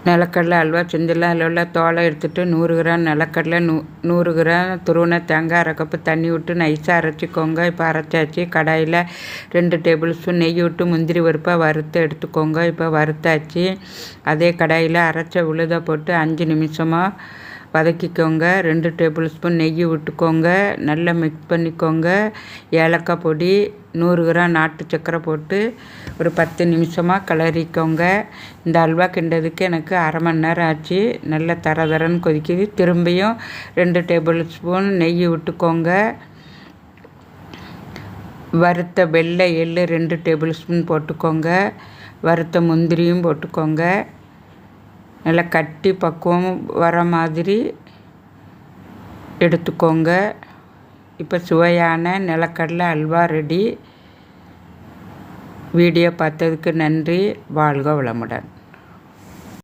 நிலக்கடலை அல்வா செஞ்சிடலாம். அதில் உள்ள தோலை எடுத்துகிட்டு 100 கிராம் நிலக்கடலை 100 கிராம் துருவின தேங்காய், 1/2 கப்பு தண்ணி விட்டு நைஸாக அரைச்சிக்கோங்க. இப்போ அரைச்சாச்சு. கடாயில் 2 டேபிள் ஸ்பூன் நெய் விட்டு முந்திரி பருப்பாக வறுத்து எடுத்துக்கோங்க. இப்போ வறுத்தாச்சு. அதே கடாயில் அரைச்ச உளுதை போட்டு 5 நிமிஷமாக வதக்கிக்கோங்க. 2 டேபிள் ஸ்பூன் நெய் விட்டுக்கோங்க. நல்லா மிக்ஸ் பண்ணிக்கோங்க. ஏலக்காய் பொடி, 100 கிராம் நாட்டு சர்க்கரை போட்டு ஒரு 10 நிமிஷமாக கிளறிக்கோங்க. இந்த அல்வா கிண்டதுக்கு எனக்கு 1/2 மணி நேரம் ஆச்சு. நல்லா தரன்னு கொதிக்குது. திரும்பியும் 2 டேபிள் ஸ்பூன் நெய் விட்டுக்கோங்க. வறுத்த வெள்ளை எள்ளு 2 டேபிள் ஸ்பூன் போட்டுக்கோங்க. வறுத்த முந்திரியும் போட்டுக்கோங்க. நல்லா கட்டி பக்குவம் வர மாதிரி எடுத்துக்கோங்க. இப்போ சுவையான நிலக்கடலை அல்வா ரெடி. வீடியோ பார்த்ததுக்கு நன்றி. வாழ்க வளமுடன்.